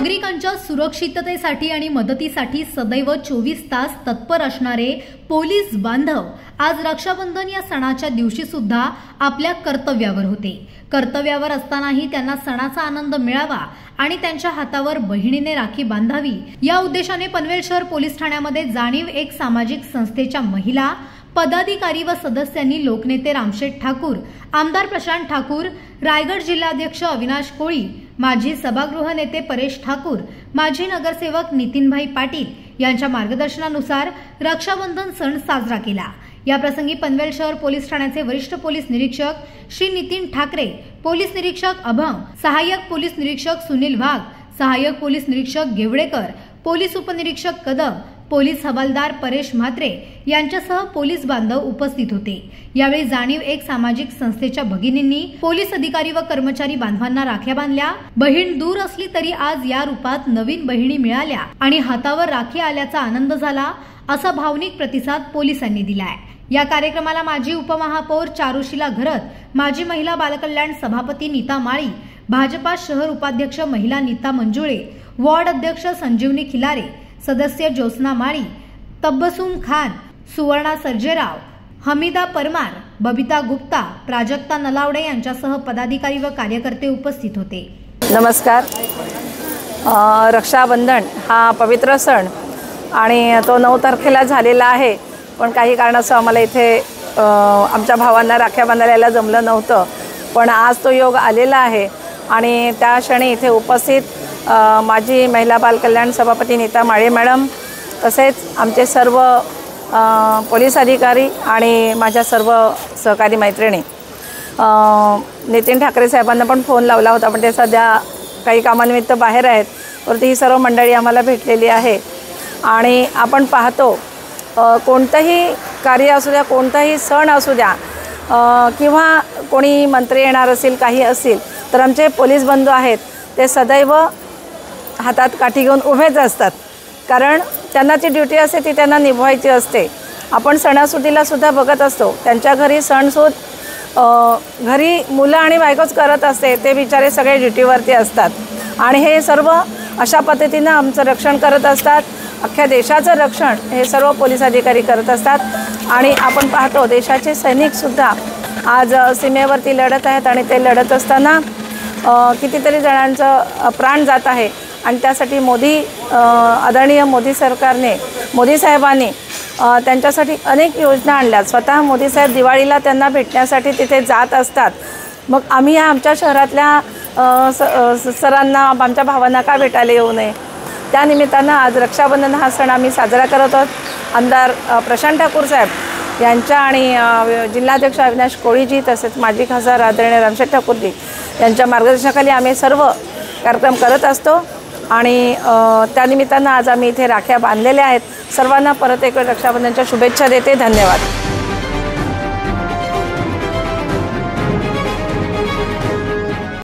नागरिकांच्या सुरक्षिततेसाठी आणि मदतीसाठी सदैव 24 तास तत्पर असणारे पोलीस बांधव आज रक्षाबंधन या सणाच्या दिवशी सुद्धा आपल्या कर्तव्यावर होते। कर्तव्यावर असतानाही त्यांना सणाचा आनंद मिळावा आणि त्यांच्या हातावर बहिणीने राखी बांधावी या उद्देशाने पनवेल शहर पोलीस ठाण्यामध्ये जाणीव एक सामाजिक संस्थेच्या महिला पदाधिकारी व सदस्यांनी लोकनेते रामशेठ ठाकूर, आमदार प्रशांत ठाकूर, रायगड जिल्हाध्यक्ष अविनाश कोळी, माजी सभागृह नेते परेश ठाकूर, माजी नगरसेवक नितीनभाई पाटील यांच्या मार्गदर्शनानुसार रक्षाबंधन सण साजरा केला। या प्रसंगी पनवेल शहर पोलीस ठाण्याचे वरिष्ठ पोलीस निरीक्षक श्री नितीन ठाकरे, पोलीस निरीक्षक अभंग, सहाय्यक पोलीस निरीक्षक सुनील वाघ, सहाय्यक पोलीस निरीक्षक गेवडेकर, पोलीस उपनिरीक्षक कदम, पोलीस हवालदार परेश म्हात्रे यांच्यासह पोलीस बांधव उपस्थित होते। यावेळी जाणीव एक सामाजिक संस्थेच्या भगिनींनी पोलीस अधिकारी व कर्मचारी बांधवांना राख्या बांधल्या। बहीण दूर असली तरी आज या रूपात नवीन बहिणी मिळाल्या आणि हातावर राखी आल्याचा आनंद झाला, असा भावनिक प्रतिसाद पोलिसांनी दिलाय। या कार्यक्रमाला माजी उपमहापौर चारुशीला घरत, माजी महिला बालकल्याण सभापती नीता माळी, भाजपा शहर उपाध्यक्ष महिला नीता मंजुळे, वॉर्ड अध्यक्ष संजीवनी खिलारे, सदस्य ज्योत्स्ना माळी, तब्बसूम खान, सुवर्णा सर्जेराव, हमीदा परमार, बबिता गुप्ता, प्राजक्ता नलावडे यांच्यासह पदाधिकारी व कार्यकर्ते उपस्थित होते। नमस्कार। रक्षाबंधन हा पवित्र सण आणि तो 9 तारखेला झालेला आहे, पण काही कारणास्तव आम्हाला इथे आमच्या भावांना राख्या बांधायला जमलं नव्हतं, पण आज तो योग आलेला आहे आणि त्या क्षणी इथे उपस्थित माजी महिला बालकल्याण सभापती नीता माळे मॅडम, तसेच आमचे सर्व पोलीस अधिकारी आणि माझ्या सर्व सहकारी मैत्रिणी, नितीन ठाकरे साहेबांना पण फोन लावला होता, पण ते सध्या काही कामानिमित्त बाहेर आहेत, परंतु ही सर्व मंडळी आम्हाला भेटलेली आहे। आणि आपण पाहतो कोणतंही कार्य असू द्या, कोणताही सण असू द्या, किंवा कोणी मंत्री येणार असेल, काही असेल, तर आमचे पोलीस बंधू आहेत ते सदैव हातात काठी घेऊन उभेच असतात, कारण त्यांना जी ड्युटी असते ती त्यांना निभवायची असते। आपण सणासुदीला सुद्धा बघत असतो, त्यांच्या घरी सणसूद घरी मुलं आणि बायकोच करत असते, ते बिचारे सगळे ड्युटीवरती असतात आणि हे सर्व अशा पद्धतीनं आमचं रक्षण करत असतात। अख्ख्या देशाचं रक्षण हे सर्व पोलीस अधिकारी करत असतात आणि आपण पाहतो देशाचे सैनिकसुद्धा आज सीमेवरती लढत आहेत आणि ते लढत असताना कितीतरी जणांचं प्राण जात आहे आणि त्यासाठी आदरणीय मोदी सरकारने, मोदी साहेबांनी त्यांच्यासाठी अनेक योजना आणल्या। स्वतः मोदी साहेब दिवाळीला त्यांना भेटण्यासाठी तिथे जात असतात। मग आम्ही आमच्या शहरातल्या सरांना, आमच्या भावांना का भेटायला येऊ नये? त्या निमित्तानं आज रक्षाबंधन हा सण आम्ही साजरा करत आहोत। आमदार प्रशांत ठाकूर साहेब यांच्या आणि जिल्हाध्यक्ष अविनाश कोळीजी, तसेच माजी खासदार आदरणीय रामशेठ ठाकूरजी यांच्या मार्गदर्शनाखाली आम्ही सर्व कार्यक्रम करत असतो आणि त्यानिमित्तानं आज आम्ही इथे राख्या बांधलेल्या आहेत। सर्वांना परत एक रक्षाबंधनच्या शुभेच्छा देते। धन्यवाद।